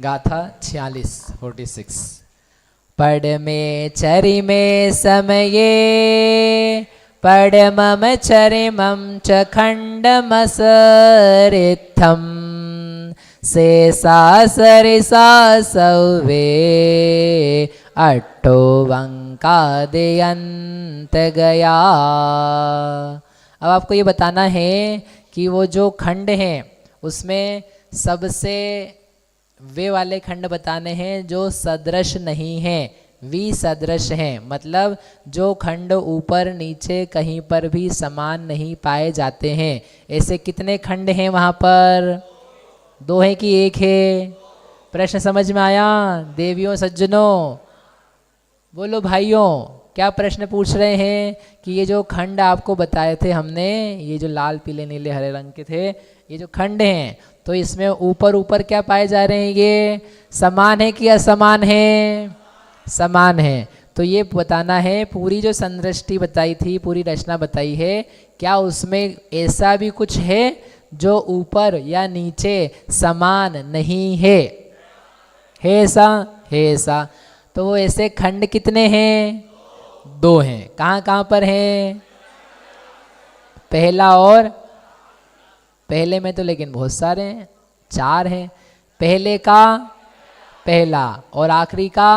गाथा 46। पड में चरि में समये पडमम चरिमं च खण्डमसरित्थं शेषा सरिसा सौवे अट्ठोवंकादयंत गया। अब आपको ये बताना है कि वो जो खंड हैं उसमें सबसे वे वाले खंड बताने हैं जो सदृश नहीं हैं, विसदृश हैं, मतलब जो खंड ऊपर नीचे कहीं पर भी समान नहीं पाए जाते हैं। ऐसे कितने खंड हैं वहाँ पर? 2 है कि 1 है? प्रश्न समझ में आया? देवियों सज्जनों बोलो भाइयों, क्या प्रश्न पूछ रहे हैं कि ये जो खंड आपको बताए थे हमने, ये जो लाल पीले नीले हरे रंग के थे, ये जो खंड हैं तो इसमें ऊपर ऊपर क्या पाए जा रहे हैं? ये समान है कि असमान है? समान है। तो ये बताना है पूरी जो संदृष्टि बताई थी, पूरी रचना बताई है, क्या उसमें ऐसा भी कुछ है जो ऊपर या नीचे समान नहीं है? है ऐसा? है ऐसा। तो वो ऐसे खंड कितने हैं? 2 हैं। कहाँ कहाँ पर हैं? पहला और पहले में तो लेकिन बहुत सारे हैं, 4 हैं। पहले का पहला और आखिरी का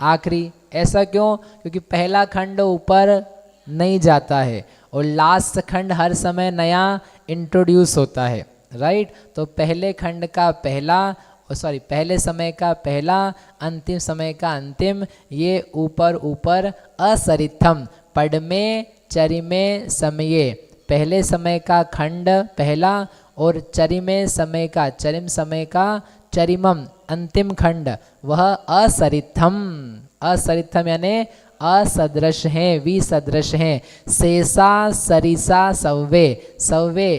आखिरी। ऐसा क्यों? क्योंकि पहला खंड ऊपर नहीं जाता है और लास्ट खंड हर समय नया इंट्रोड्यूस होता है, राइट। तो पहले खंड का पहला, पहले समय का पहला, अंतिम समय का अंतिम, ये ऊपर ऊपर असरिथम पड में चरि में समये, पहले समय का खंड पहला और चरि में समय का, चरिम समय का चरिमम अंतिम खंड, वह असरिथम, असरिथम यानी असदृश हैं, विसदृश हैं। शेषा सरिसा सव्वे, सव्वे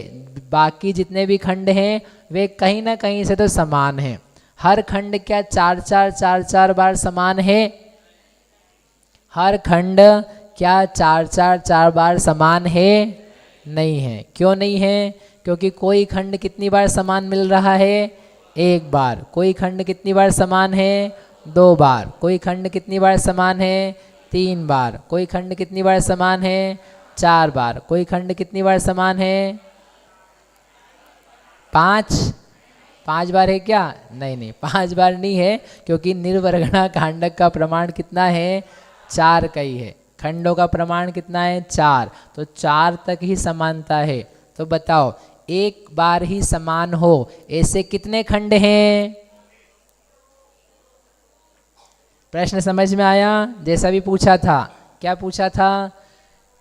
बाकी जितने भी खंड हैं वे कहीं ना कहीं से तो समान हैं। हर खंड क्या 4 बार समान है? हर खंड क्या 4 बार समान है? नहीं है। क्यों नहीं है? क्योंकि कोई खंड कितनी बार समान मिल रहा है? 1 बार। कोई खंड कितनी बार समान है? 2 बार। कोई खंड कितनी बार समान है? 3 बार। कोई खंड कितनी बार समान है? 4 बार। कोई खंड कितनी बार समान है? 5 बार है क्या? नहीं नहीं, 5 बार नहीं है, क्योंकि निर्वर्गणा कांडक का प्रमाण कितना है? 4 का ही है। खंडों का प्रमाण कितना है? 4। तो 4 तक ही समानता है। तो बताओ, 1 बार ही समान हो ऐसे कितने खंड हैं? प्रश्न समझ में आया? जैसा भी पूछा था, क्या पूछा था?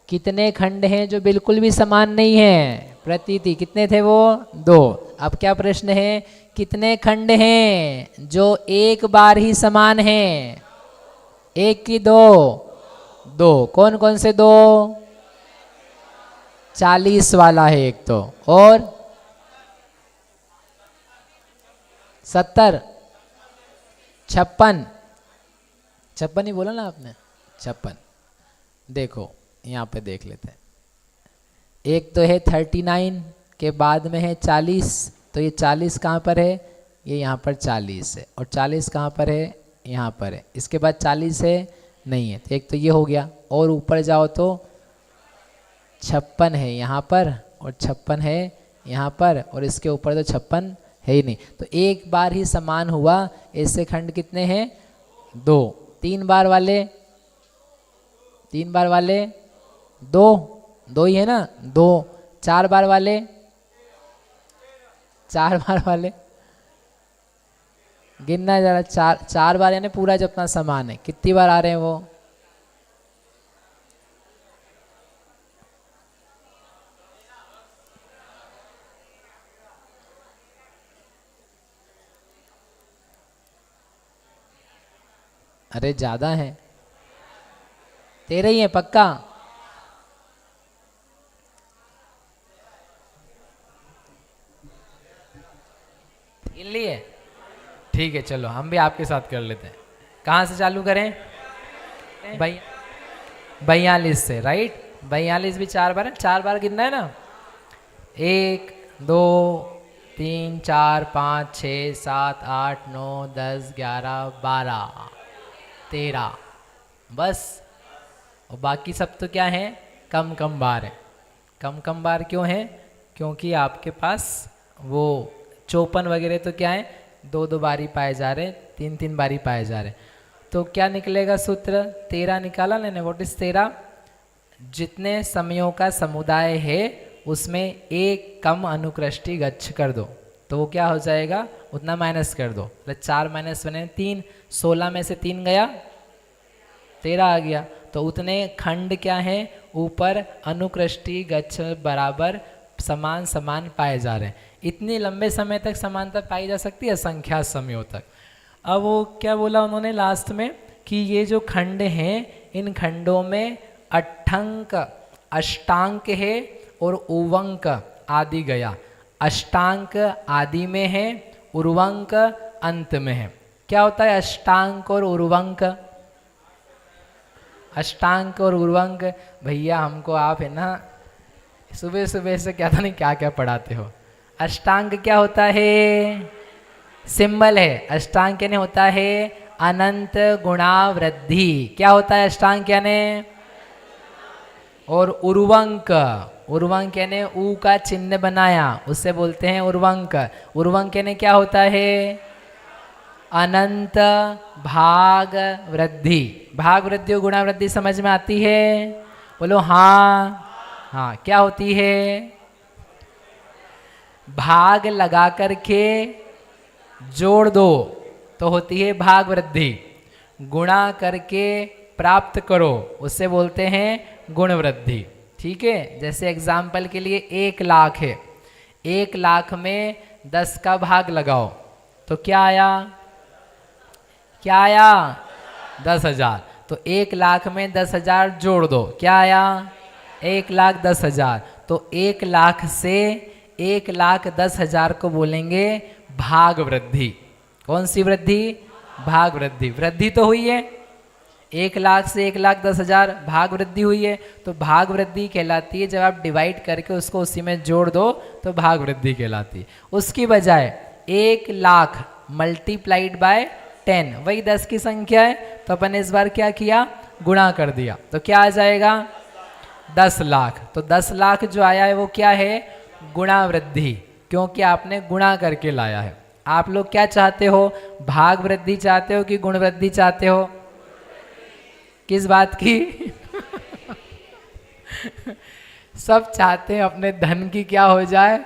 कितने खंड हैं जो बिल्कुल भी समान नहीं हैं? प्रतीति कितने थे वो? 2। अब क्या प्रश्न है? कितने खंड हैं जो 1 बार ही समान हैं? 1 की 2? 2। कौन कौन से 2? 40 वाला है एक तो, और 70, 56 56 ही बोला ना आपने? 56। देखो यहाँ पे देख लेते हैं। एक तो है 39 के बाद में है 40, तो ये 40 कहाँ पर है? ये यहाँ पर 40 है। और 40 कहाँ पर है? यहाँ पर है। इसके बाद 40 है? नहीं है। तो एक तो ये हो गया, और ऊपर जाओ तो 56 है यहाँ पर, और 56 है यहाँ पर, और इसके ऊपर तो 56 है ही नहीं। तो 1 बार ही समान हुआ ऐसे खंड कितने हैं? 2। 3 बार वाले? 3 बार वाले 2 ही है ना? 2। 4 बार वाले? 4 बार वाले गिनना जरा। 4 बार यानी पूरा जो अपना समान है, कितनी बार आ रहे हैं वो? अरे ज्यादा है, 13 ही है पक्का? इन लिए? ठीक है, चलो हम भी आपके साथ कर लेते हैं। कहाँ से चालू करें? 42 से, राइट। 42 भी 4 बार है। 4 बार कितना है ना? 1 2 3 4 5 6 7 8 9 10 11 12 13 बस। और बाकी सब तो क्या है, कम कम बार है। कम कम बार क्यों है? क्योंकि आपके पास वो 54 वगैरह तो क्या है, 2 बारी पाए जा रहे, 3 बारी पाए जा रहे। तो क्या निकलेगा सूत्र? 13 निकाला मैंने। What is 13? जितने समयों का समुदाय है उसमें एक कम अनुकृष्टि गच्छ कर दो, तो वो क्या हो जाएगा, उतना माइनस कर दो। 4 माइनस 1 3, 16 में से 3 गया, 13 आ गया। तो उतने खंड क्या है, ऊपर अनुकृष्टि गच्छ बराबर समान समान पाए जा रहे हैं। इतनी लंबे समय तक समानता पाई जा सकती है संख्या समयों तक। अब वो क्या बोला उन्होंने लास्ट में कि ये जो खंड हैं इन खंडों में अट्ठंक अष्टांक है और उवंक आदि गया। अष्टांक आदि में है, उर्वंक अंत में है। क्या होता है अष्टांक और उर्वंक? अष्टांक और उर्वंक भैया हमको आप है ना सुबह सुबह से क्या था नहीं क्या क्या पढ़ाते हो। अष्टांग क्या होता है? सिंबल है। अष्टांग यानी होता है अनंत गुणावृद्धि। क्या होता है अष्टांग यानी? और उर्वंक, उर्वंक यानी ऊ का चिन्ह बनाया, उससे बोलते हैं उर्वंक। उर्वंक यानी क्या होता है? अनंत भाग वृद्धि। भाग वृद्धि और गुणावृद्धि समझ में आती है? बोलो हाँ। हाँ, क्या होती है? भाग लगा करके जोड़ दो तो होती है भाग वृद्धि। गुणा करके प्राप्त करो उससे बोलते हैं गुण वृद्धि। ठीक है, जैसे एग्जाम्पल के लिए 1 लाख है, 1 लाख में 10 का भाग लगाओ तो क्या आया? क्या आया? 10,000। तो 1 लाख में 10,000 जोड़ दो, क्या आया? 1,10,000। तो 1 लाख से 1,10,000 को बोलेंगे भाग वृद्धि। कौन सी वृद्धि? भाग वृद्धि। वृद्धि तो हुई है, 1 लाख से 1,10,000 भाग वृद्धि हुई है, तो भाग वृद्धि कहलाती है। जब आप डिवाइड करके उसको उसी में जोड़ दो तो भाग वृद्धि कहलाती है। उसकी बजाय 1 लाख मल्टीप्लाइड बाय 10, वही 10 की संख्या है, तो अपन इस बार क्या किया? गुणा कर दिया, तो क्या आ जाएगा? 10 लाख। तो 10 लाख जो आया है वो क्या है? गुणा वृद्धि, क्योंकि आपने गुणा करके लाया है। आप लोग क्या चाहते हो? भाग वृद्धि चाहते हो कि गुण वृद्धि चाहते हो? किस बात की? सब चाहते हैं अपने धन की क्या हो जाए?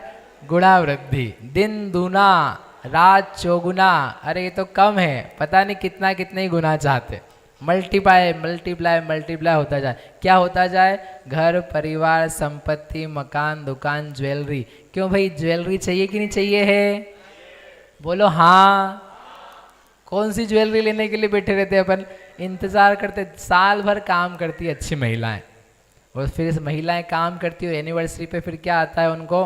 गुणा वृद्धि। दिन दूना रात चौगुना, अरे ये तो कम है, पता नहीं कितना कितने ही गुना चाहते। मल्टीप्लाई मल्टीप्लाई मल्टीप्लाई होता जाए। क्या होता जाए? घर परिवार संपत्ति मकान दुकान ज्वेलरी। क्यों भाई, ज्वेलरी चाहिए कि नहीं चाहिए है? बोलो हाँ। कौन सी ज्वेलरी लेने के लिए बैठे रहते अपन? इंतजार करते, साल भर काम करती है अच्छी महिलाएं, और फिर इस महिलाएं काम करती हो एनिवर्सरी पे फिर क्या आता है उनको?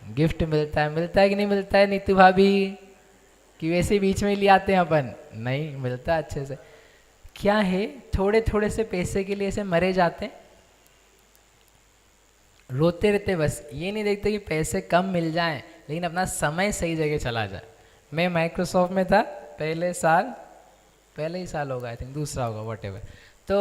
गिफ्ट मिलता है। मिलता है कि नहीं मिलता है नीतू भाभी? कि वैसे बीच में ही ले आते हैं अपन? नहीं मिलता अच्छे से। क्या है, थोड़े थोड़े से पैसे के लिए ऐसे मरे जाते हैं, रोते रहते, बस ये नहीं देखते कि पैसे कम मिल जाएं लेकिन अपना समय सही जगह चला जाए। मैं माइक्रोसॉफ्ट में था पहले ही साल होगा, आई थिंक दूसरा होगा, व्हाटएवर। तो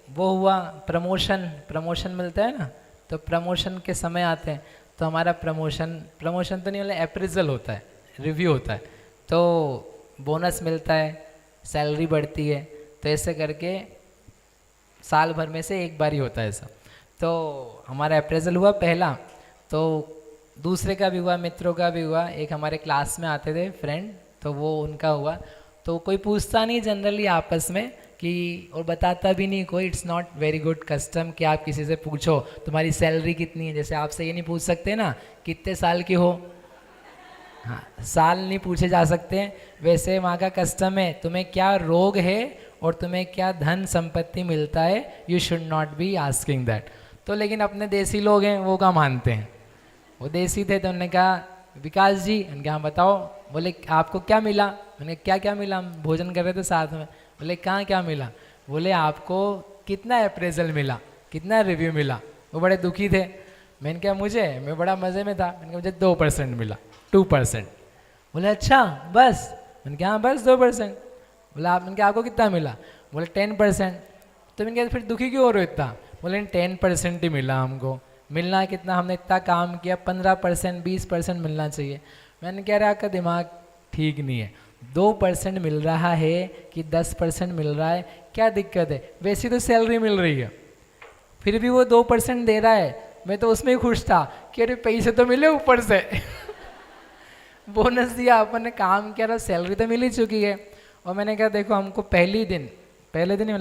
वो हुआ प्रमोशन मिलता है ना, तो प्रमोशन के समय आते हैं तो हमारा प्रमोशन तो नहीं मतलब अप्रेजल होता है, रिव्यू होता है, तो बोनस मिलता है, सैलरी बढ़ती है। तो ऐसे करके साल भर में से एक बार ही होता है ऐसा। तो हमारा अप्रेजल हुआ पहला, तो दूसरे का भी हुआ, मित्रों का भी हुआ। एक हमारे क्लास में आते थे फ्रेंड, तो वो उनका हुआ। तो कोई पूछता नहीं जनरली आपस में कि, और बताता भी नहीं कोई, it's not very good custom कि आप किसी से पूछो तुम्हारी सैलरी कितनी है। जैसे आपसे ये नहीं पूछ सकते ना कितने साल की हो, हाँ साल नहीं पूछे जा सकते हैं। वैसे वहाँ का कस्टम है, तुम्हें क्या रोग है और तुम्हें क्या धन संपत्ति मिलता है, you should not be asking that. तो लेकिन अपने देसी लोग हैं वो क्या मानते हैं, वो देसी थे। तो उन्होंने कहा विकास जी, उनके हाँ बताओ। बोले आपको क्या मिला? मैंने क्या क्या मिला, हम भोजन कर रहे थे साथ में। बोले कहाँ क्या मिला? बोले आपको कितना अप्रेजल मिला, कितना रिव्यू मिला। वो बड़े दुखी थे। मैंने कहा मैं बड़ा मज़े में था। मैंने कहा मुझे 2% मिला। 2%। बोले अच्छा बस? मैंने कहा हाँ बस 2%। बोला आपने क्या, आपको कितना मिला? बोले 10%। तो मैंने कहा फिर दुखी क्यों हो रहे हो इतना? बोले 10% ही मिला हमको। मिलना कितना, हमने इतना काम किया, 15% 20% मिलना चाहिए। मैंने कह रहा आपका दिमाग ठीक नहीं है, 2% मिल रहा है कि 10% मिल रहा है, क्या दिक्कत है? वैसी तो सैलरी मिल रही है, फिर भी वो 2% दे रहा है। मैं तो उसमें ही खुश था कि अरे पैसे तो मिले ऊपर से बोनस दिया, अपन ने काम किया, तो सैलरी तो मिल ही चुकी है। और मैंने कहा देखो हमको पहले दिन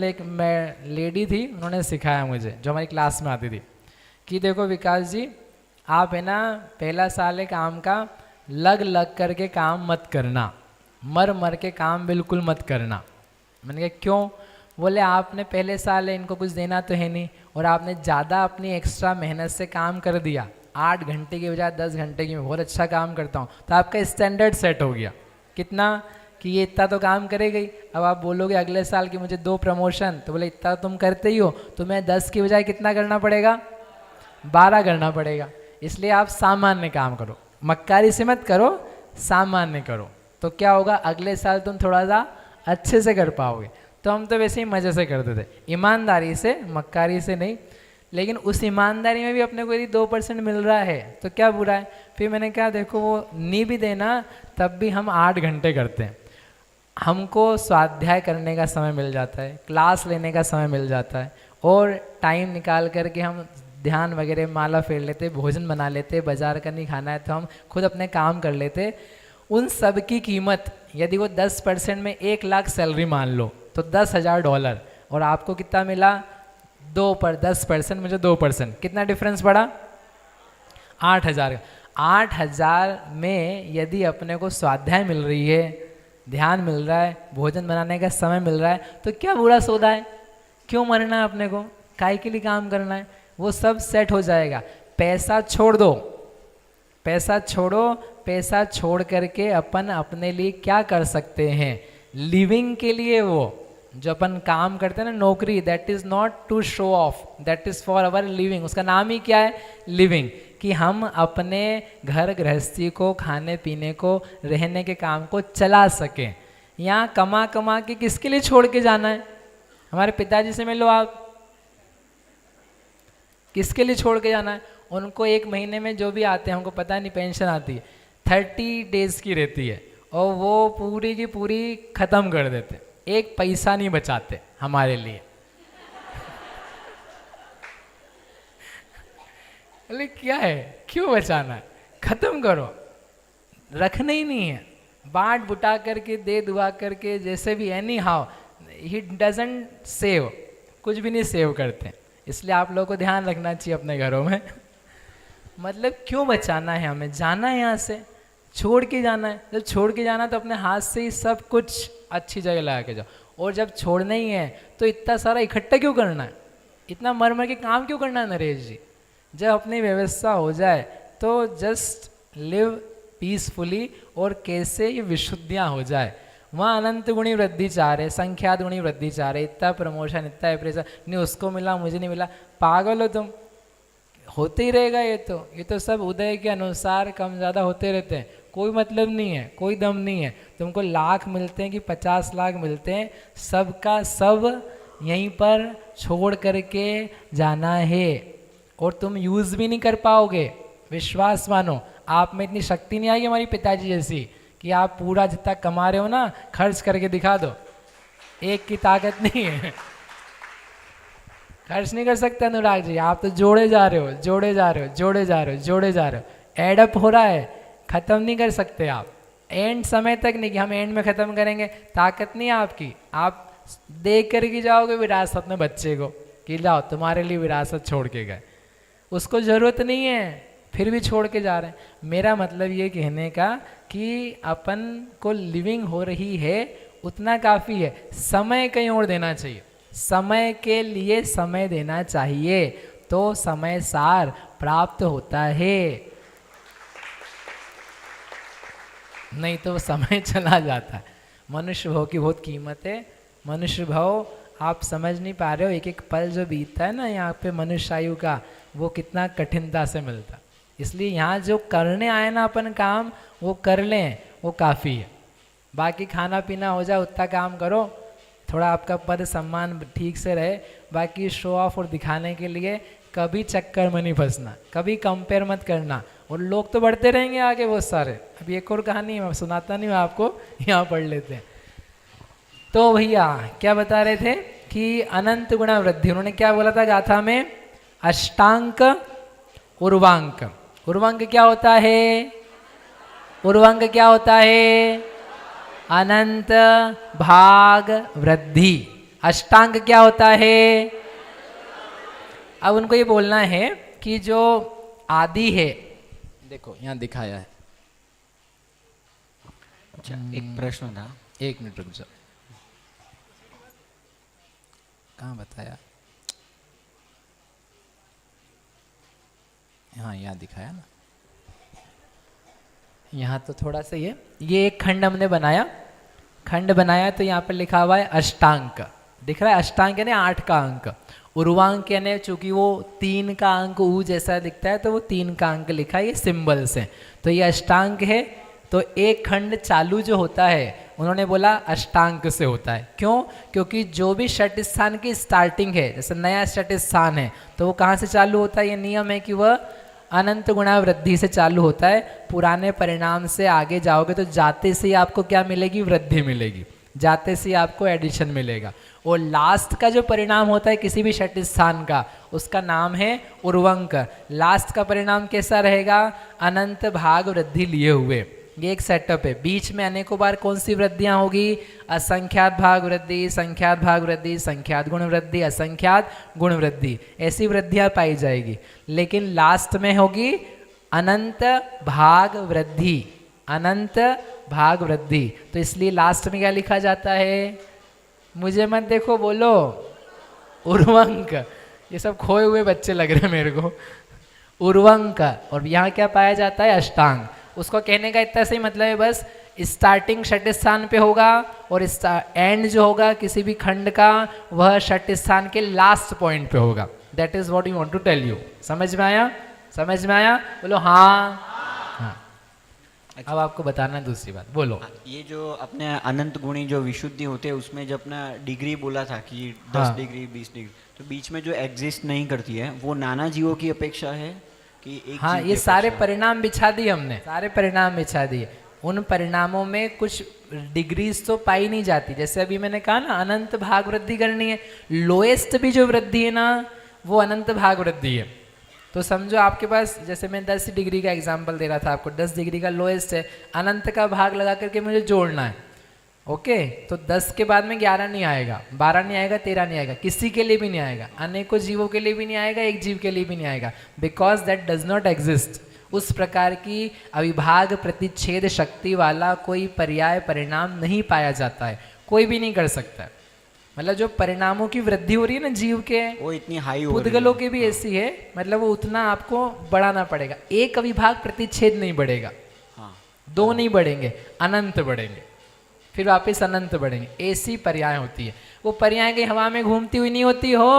एक मैं लेडी थी, उन्होंने सिखाया मुझे, जो हमारी क्लास में आती थी, कि देखो विकास जी आप है ना पहला साल है काम का, लग लग करके काम मत करना, मर मर के काम बिल्कुल मत करना। मैंने कहा क्यों? बोले आपने पहले साल है, इनको कुछ देना तो है नहीं, और आपने ज़्यादा अपनी एक्स्ट्रा मेहनत से काम कर दिया, 8 घंटे की बजाय 10 घंटे की, मैं बहुत अच्छा काम करता हूँ, तो आपका स्टैंडर्ड सेट हो गया कितना कि ये इतना तो काम करेगा ही। अब आप बोलोगे अगले साल की मुझे 2 प्रमोशन, तो बोले इतना तुम करते ही हो, तो मैं 10 की बजाय कितना करना पड़ेगा? 12 करना पड़ेगा। इसलिए आप सामान्य काम करो, मक्कारी से मत करो, सामान्य करो, तो क्या होगा अगले साल तुम थोड़ा सा अच्छे से कर पाओगे। तो हम तो वैसे ही मज़े से करते थे, ईमानदारी से, मक्कारी से नहीं। लेकिन उस ईमानदारी में भी अपने को यदि 2% मिल रहा है तो क्या बुरा है? फिर मैंने कहा देखो वो नहीं भी देना तब भी हम 8 घंटे करते हैं, हमको स्वाध्याय करने का समय मिल जाता है, क्लास लेने का समय मिल जाता है, और टाइम निकाल करके हम ध्यान वगैरह माला फेर लेते, भोजन बना लेते, बाजार का नहीं खाना है तो हम खुद अपने काम कर लेते। उन सब की कीमत यदि वो 10% में 1 लाख सैलरी मान लो तो $10,000, और आपको कितना मिला? 10%, मुझे 2%, कितना डिफरेंस पड़ा? 8,000। 8,000 में यदि अपने को स्वाध्याय मिल रही है, ध्यान मिल रहा है, भोजन बनाने का समय मिल रहा है, तो क्या बुरा सौदा है? क्यों मरना है अपने को? काहे के लिए काम करना है? वो सब सेट हो जाएगा। पैसा छोड़ दो, पैसा छोड़ो, पैसा छोड़ करके अपन अपने लिए क्या कर सकते हैं? लिविंग के लिए वो जो अपन काम करते हैं ना, नौकरी, that is not to show off, that is for our living. उसका नाम ही क्या है? लिविंग। कि हम अपने घर गृहस्थी को, खाने पीने को, रहने के काम को चला सकें। यहाँ कमा कमा के किसके लिए छोड़ के जाना है? हमारे पिताजी से मिलो आप, किसके लिए छोड़ के जाना है? उनको 1 महीने में जो भी आते हैं, हमको पता नहीं पेंशन आती है, 30 डेज़ की रहती है, और वो पूरी की पूरी ख़त्म कर देते, 1 पैसा नहीं बचाते हमारे लिए। अरे क्या है, क्यों बचाना है? ख़त्म करो, रखना ही नहीं है, बांट बुटा करके, दे दुआ करके, जैसे भी, any how he doesn't save, कुछ भी नहीं सेव करते। इसलिए आप लोगों को ध्यान रखना चाहिए अपने घरों में मतलब क्यों बचाना है? हमें जाना है यहाँ से, छोड़ के जाना है। जब छोड़ के जाना तो अपने हाथ से ही सब कुछ अच्छी जगह लगा के जाओ, और जब छोड़ना ही है तो इतना सारा इकट्ठा क्यों करना है? इतना मर मर के काम क्यों करना है नरेश जी? जब अपनी व्यवस्था हो जाए तो जस्ट लिव पीसफुली, और कैसे ये विशुद्धियाँ हो जाए। वहाँ अनंत गुणी वृद्धि चाह रहे, संख्यात गुणी वृद्धि चाह रहे, इतना प्रमोशन, इतना अप्रेजल, नहीं उसको मिला मुझे नहीं मिला, पागल हो तुम। होते ही रहेगा ये तो सब उदय के अनुसार कम ज़्यादा होते रहते हैं, कोई मतलब नहीं है, कोई दम नहीं है। तुमको लाख मिलते हैं कि 50 लाख मिलते हैं, सबका सब यहीं पर छोड़ करके जाना है, और तुम यूज़ भी नहीं कर पाओगे। विश्वास मानो, आप में इतनी शक्ति नहीं आएगी हमारी पिताजी जैसी कि आप पूरा जितना कमा रहे हो ना खर्च करके दिखा दो। एक की ताकत नहीं है, खर्च नहीं कर सकते अनुराग जी। आप तो जोड़े जा रहे हो, जोड़े जा रहे हो, जोड़े जा रहे हो, जोड़े जा रहे हो, एडअप हो रहा है, ख़त्म नहीं कर सकते आप। एंड समय तक नहीं कि हम एंड में ख़त्म करेंगे, ताकत नहीं है आपकी। आप दे करके जाओगे विरासत में बच्चे को कि लाओ तुम्हारे लिए विरासत छोड़ के गए, उसको ज़रूरत नहीं है, फिर भी छोड़ के जा रहे हैं। मेरा मतलब ये कहने का कि अपन को लिविंग हो रही है उतना काफ़ी है, समय कहीं और देना चाहिए, समय के लिए समय देना चाहिए, तो समय सार प्राप्त होता है। नहीं तो समय चला जाता है। मनुष्य भाव की बहुत कीमत है। मनुष्य भाव आप समझ नहीं पा रहे हो, एक एक पल जो बीतता है ना यहाँ पे मनुष्य आयु का, वो कितना कठिनता से मिलता। इसलिए यहाँ जो करने आए ना अपन काम वो कर लें, वो काफ़ी है। बाकी खाना पीना हो जाए उतना काम करो, थोड़ा आपका पद सम्मान ठीक से रहे। बाकी शो ऑफ और दिखाने के लिए कभी चक्कर में नहीं फंसना, कभी कंपेयर मत करना। और लोग तो बढ़ते रहेंगे आगे बहुत सारे। अभी एक और कहानी मैं सुनाता नहीं, मैं आपको यहाँ पढ़ लेते हैं। तो भैया क्या बता रहे थे कि अनंत गुणा वृद्धि, उन्होंने क्या बोला था गाथा में? अष्टांक उर्वांक। उर्वांक क्या होता है? उर्वांक क्या होता है? अनंत भाग वृद्धि। अष्टांग क्या होता है? अब उनको ये बोलना है कि जो आदि है, देखो यहाँ दिखाया है। अच्छा, एक प्रश्न था। एक मिनट रुक जाओ, कहाँ बताया? हाँ यहाँ दिखाया ना, यहाँ तो थोड़ा सा ये एक खंड हमने बनाया, खंड बनाया तो यहाँ पर लिखा हुआ है अष्टांक, दिख रहा है? अष्टांक यानी 8 का अंक। उर्वांक यानी चूंकि वो 3 का अंक ऊ जैसा दिखता है तो वो 3 का अंक लिखा है, ये सिंबल्स हैं। तो ये अष्टांक है। तो एक खंड चालू जो होता है उन्होंने बोला अष्टांक से होता है। क्यों? क्योंकि जो भी षट स्थान की स्टार्टिंग है, जैसे नया षट स्थान है तो वो कहाँ से चालू होता है? ये नियम है कि वह अनंत गुणा वृद्धि से चालू होता है। पुराने परिणाम से आगे जाओगे तो जाते से ही आपको क्या मिलेगी? वृद्धि मिलेगी, जाते से ही आपको एडिशन मिलेगा। और लास्ट का जो परिणाम होता है किसी भी षट स्थान का, उसका नाम है उर्वंक। लास्ट का परिणाम कैसा रहेगा? अनंत भाग वृद्धि लिए हुए। ये एक सेटअप है। बीच में अनेकों बार कौन सी वृद्धियां होगी? असंख्यात भाग वृद्धि, संख्यात भाग वृद्धि, संख्यात गुण वृद्धि, असंख्यात गुण वृद्धि, ऐसी वृद्धियां पाई जाएगी। लेकिन लास्ट में होगी अनंत भाग वृद्धि, अनंत भाग वृद्धि। तो इसलिए लास्ट में क्या लिखा जाता है? मुझे मत देखो, बोलो उर्वंक। ये सब खोए हुए बच्चे लग रहे हैं मेरे को। उर्वंक। और यहाँ क्या पाया जाता है? अष्टांग। उसको कहने का इतना सही मतलब है बस स्टार्टिंग षट स्थान पे होगा और एंड जो होगा किसी भी खंड का वह षट स्थान के लास्ट पॉइंट पे होगा। That is what you want to tell you. समझ में आया? समझ में आया? बोलो हाँ। हाँ। अच्छा। अब आपको बताना है दूसरी बात, बोलो। ये जो अपने अनंत गुणी जो विशुद्धि होते हैं उसमें जो अपना डिग्री बोला था कि 10 हाँ। डिग्री 20 डिग्री, तो बीच में जो एग्जिस्ट नहीं करती है वो नाना जीवों की अपेक्षा है कि एक हाँ, जीव ये की सारे अपेक्षा है? परिणाम बिछा दिए हमने, सारे परिणाम बिछा दिए। उन परिणामों में कुछ डिग्रीज तो पाई नहीं जाती। जैसे अभी मैंने कहा ना अनंत भाग वृद्धि करनी है, लोएस्ट भी जो वृद्धि है ना वो अनंत भाग वृद्धि है। तो समझो आपके पास, जैसे मैं 10 डिग्री का एग्जाम्पल दे रहा था आपको, 10 डिग्री का लोएस्ट है, अनंत का भाग लगा करके मुझे जोड़ना है। ओके, तो 10 के बाद में 11 नहीं आएगा, 12 नहीं आएगा, 13 नहीं आएगा, किसी के लिए भी नहीं आएगा, अनेकों जीवों के लिए भी नहीं आएगा, एक जीव के लिए भी नहीं आएगा, because that does not exist. उस प्रकार की अविभाग प्रतिच्छेद शक्ति वाला कोई पर्याय परिणाम नहीं पाया जाता है, कोई भी नहीं कर सकता है। मतलब जो परिणामों की वृद्धि हो रही है ना जीव के, वो इतनी हाई हो रही है। पुद्गलों की भी ऐसी है, मतलब वो उतना आपको बढ़ाना पड़ेगा। एक अविभाग प्रतिच्छेद नहीं बढ़ेगा, हाँ। 2 नहीं बढ़ेंगे, अनंत बढ़ेंगे, फिर वापस अनंत बढ़ेंगे। ऐसी पर्याय होती है। वो पर्याय कहीं हवा में घूमती हुई नहीं होती हो,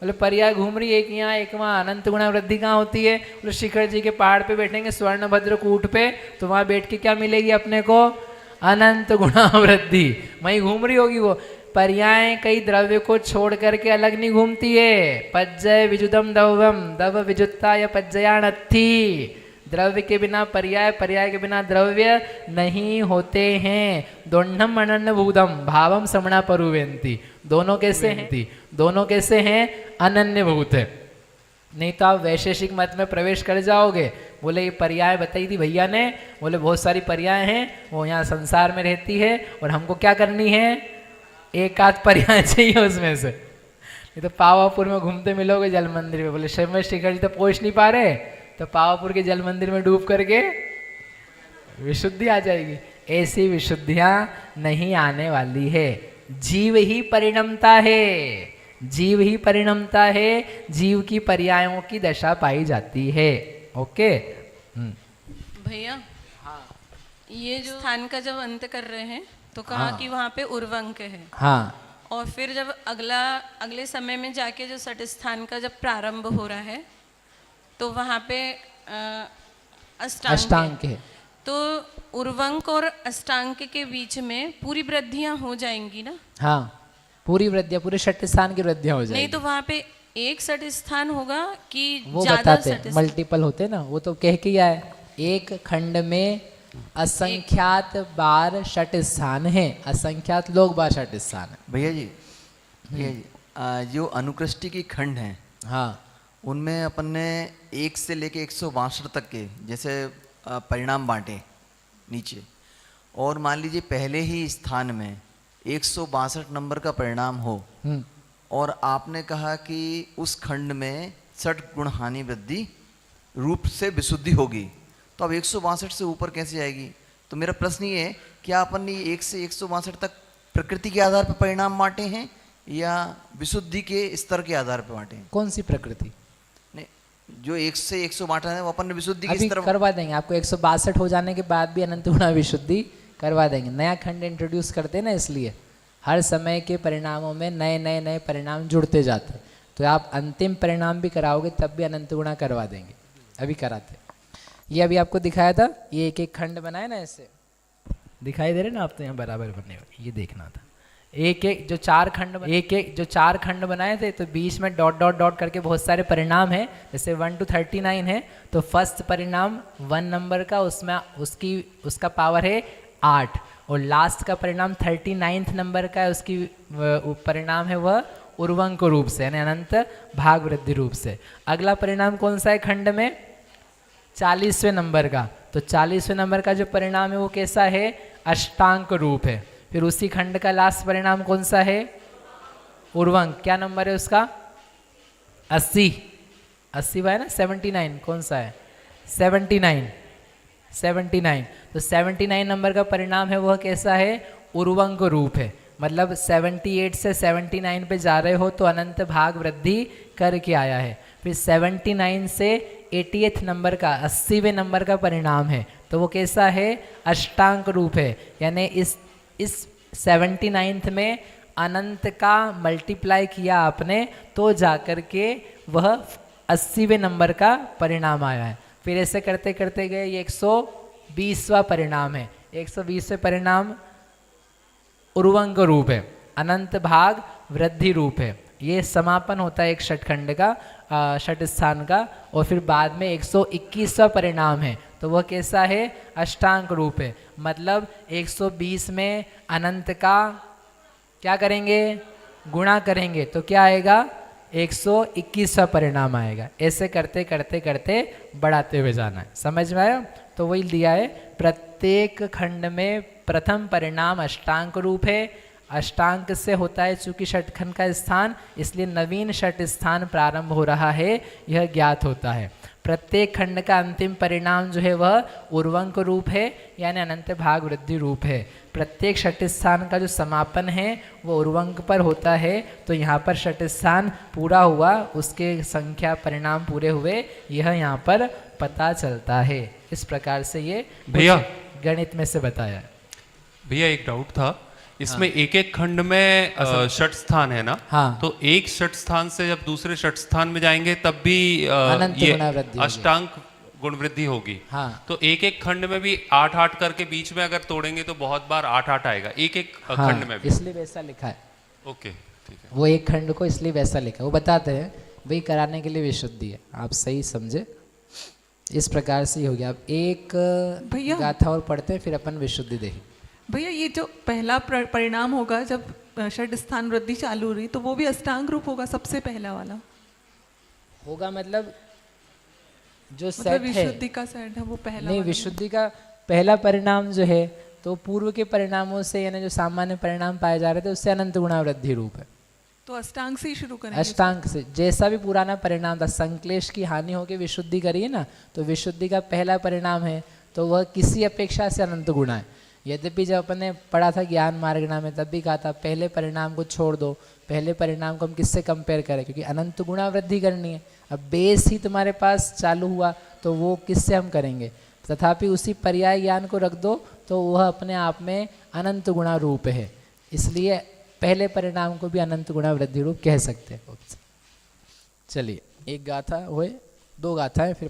मतलब पर्याय घूम रही है एक यहाँ एक वहाँ। अनंत गुणा वृद्धि कहाँ होती है? मतलब शिखर जी के पहाड़ पे बैठेंगे स्वर्णभद्र कूट पे, तो वहाँ बैठ के क्या मिलेगी अपने को? अनंत गुणा वृद्धि। वहीं घूम रही होगी वो। पर्याय कई द्रव्य को छोड़ करके अलग नहीं घूमती है। पज्जय विजुदम दवम, दव विजुत्ता या पज्जयानत्थी। द्रव्य के बिना पर्याय, पर्याय के बिना द्रव्य नहीं होते हैं। दोण्णम अनन्य भूतम भावम समणा परुवेंती। दोनों कैसे हैं? दोनों कैसे हैं? अनन्य भूत है। नहीं तो आप वैशेषिक मत में प्रवेश कर जाओगे। बोले ये पर्याय बताई थी भैया ने, बोले बहुत सारी पर्याय हैं, वो यहाँ संसार में रहती है और हमको क्या करनी है? एक आध पर्याय चाहिए उसमें से। नहीं तो पावापुर में घूमते मिलोगे जल मंदिर में, बोले शिव शिखर जी तो पहुँच नहीं पा रहे, तो पावापुर के जल मंदिर में डूब करके विशुद्धि आ जाएगी। ऐसी विशुद्धियां नहीं आने वाली है। जीव ही परिणमता है, जीव ही परिणमता है, जीव की पर्यायों की दशा पाई जाती है। ओके भैया, ये जो स्थान का जब अंत कर रहे हैं तो कहा कि वहाँ पे उर्वंक है। हाँ, और फिर जब अगले समय में जाके जो सट स्थान का जब प्रारंभ हो रहा है तो वहाँ पे अष्टांग अष्टांग है। तो उर्वंक और अष्टांग के बीच में पूरी वृद्धियां हो जाएंगी ना? हाँ, पूरी वृद्धियाँ, पूरे षट स्थान की वृद्धियाँ हो नहीं जाएगी। तो वहाँ पे एक षट स्थान होगा कि वो ज्यादा बताते षट हैं, मल्टीपल होते हैं ना, वो तो कह के ही आए, एक खंड में असंख्यात बार षट स्थान है, असंख्यात लोग बार षट स्थान है। भैया जी, जो अनुकृष्टि की खंड हैं, हाँ उनमें अपन ने 1 से लेके 162 तक के जैसे परिणाम बांटे नीचे, और मान लीजिए पहले ही स्थान में 162 नंबर का परिणाम हो, और आपने कहा कि उस खंड में 60 गुण हानि वृद्धि रूप से विशुद्धि होगी, तो अब 162 से ऊपर कैसे जाएगी? तो मेरा प्रश्न ये है, क्या अपन ने 1 से 162 तक प्रकृति के आधार पर परिणाम बांटे हैं या विशुद्धि के स्तर के आधार पर बांटे हैं? कौन सी प्रकृति? नहीं, जो 1 से 100 बांटा है वो अपन ने विशुद्धि के अभी स्तर करवा देंगे आपको, 162 हो जाने के बाद भी अनंत गुणा विशुद्धि करवा देंगे। नया खंड इंट्रोड्यूस करते हैं ना, इसलिए हर समय के परिणामों में नए नए नए परिणाम जुड़ते जाते हैं। तो आप अंतिम परिणाम भी कराओगे तब भी अनंत गुणा करवा देंगे, अभी कराते। ये अभी आपको दिखाया था, ये एक एक खंड बनाए ना, ऐसे दिखाई दे रहे ना आप, तो यहाँ बराबर बने हुए, ये देखना था। एक एक जो चार खंड बनाए थे, तो बीच में डॉट डॉट डॉट करके बहुत सारे परिणाम हैं, जैसे 1 to 39 है, तो फर्स्ट परिणाम 1 नंबर का, उसमें उसका पावर है 8, और लास्ट का परिणाम 39th नंबर का है, उसकी परिणाम है वह उर्वंक रूप से, यानी अनंत भाग वृद्धि रूप से। अगला परिणाम कौन सा है खंड में? 40वें नंबर का, तो 40वें नंबर का जो परिणाम है वो कैसा है? अष्टांक रूप है। फिर उसी खंड का लास्ट परिणाम कौन सा है? उर्वंक। क्या नंबर है उसका? 80 है ना, 79 कौन सा है? 79। तो 79 नंबर का परिणाम है वह कैसा है? उर्वंक रूप है। मतलब 78 से 79 पे जा रहे हो तो अनंत भाग वृद्धि करके आया है। फिर 79 से 80th नंबर का, 80वें नंबर का परिणाम है, तो वो कैसा है? अष्टांक रूप है। यानी इस 79th में अनंत का मल्टीप्लाई किया आपने, तो जाकर के वह 80वें नंबर का परिणाम आया है। फिर ऐसे करते करते गए, ये 120वां परिणाम है। 120वें परिणाम उर्वंक रूप है, अनंत भाग वृद्धि रूप है। ये समापन होता है एक षटखंड का, षट स्थान का। और फिर बाद में 121वां परिणाम है, तो वह कैसा है? अष्टांक रूप है। मतलब 120 में अनंत का क्या करेंगे? गुणा करेंगे, तो क्या आएगा? 121वां परिणाम आएगा। ऐसे करते करते करते बढ़ाते हुए जाना है। समझ में आया? तो वही दिया है, प्रत्येक खंड में प्रथम परिणाम अष्टांक रूप है। अष्टांक से होता है चूंकि षटखंड का स्थान, इसलिए नवीन षट स्थान प्रारंभ हो रहा है, यह ज्ञात होता है। प्रत्येक खंड का अंतिम परिणाम जो है वह उर्वंक रूप है, यानी अनंत भाग वृद्धि रूप है। प्रत्येक षट स्थान का जो समापन है वो उर्वंक पर होता है। तो यहाँ पर षट स्थान पूरा हुआ, उसके संख्या परिणाम पूरे हुए, यह यहाँ पर पता चलता है। इस प्रकार से ये भैया गणित में से बताया है। भैया एक डाउट था, इसमें एक एक खंड में षट स्थान है ना? हाँ। तो एक षट स्थान से जब दूसरे षट स्थान में जाएंगे तब भी अनंत ये गुणा वृद्धि होगी। अष्टांक गुण वृद्धि होगी। हाँ। तो एक एक खंड में भी 8-8 करके बीच में अगर तोड़ेंगे तो बहुत बार 8-8 आएगा एक एक खंड में भी। इसलिए वैसा लिखा है। ओके, ठीक है। वो एक खंड को इसलिए वैसा लिखा है, वो बताते हैं भाई कराने के लिए विशुद्धि है। आप सही समझे, इस प्रकार से ही हो गया। अब एक भैया गाथा और पढ़ते हैं, फिर अपन विशुद्धि देखें। भैया ये जो पहला परिणाम होगा जब षट स्थान वृद्धि चालू हो रही, तो वो भी अष्टांग रूप होगा सबसे पहला वाला होगा? मतलब जो मतलब सेट है, विशुद्धि का सेट है वो पहला नहीं, वाला। विशुद्धि का पहला परिणाम जो है तो पूर्व के परिणामों से, यानी जो सामान्य परिणाम पाए जा रहे थे उससे अनंत गुणा वृद्धि रूप है। तो अष्टांग से ही शुरू करेंगे। अष्टांग से, जैसा भी पुराना परिणाम था, संक्लेश की हानि होकर विशुद्धि करिए ना, तो विशुद्धि का पहला परिणाम है तो वह किसी अपेक्षा से अनंत गुणा है। यद्यपि जब अपन ने पढ़ा था ज्ञान मार्गणा में, तब भी कहा था पहले परिणाम को छोड़ दो, पहले परिणाम को हम किससे कंपेयर करें, क्योंकि अनंत गुणा वृद्धि करनी है। अब बेस ही तुम्हारे पास चालू हुआ तो वो किससे हम करेंगे? तथापि उसी पर्याय ज्ञान को रख दो तो वह अपने आप में अनंत गुणा रूप है, इसलिए पहले परिणाम को भी अनंत गुणा वृद्धि रूप कह सकते हैं। चलिए एक गाथा हुए, 2 गाथाएं फिर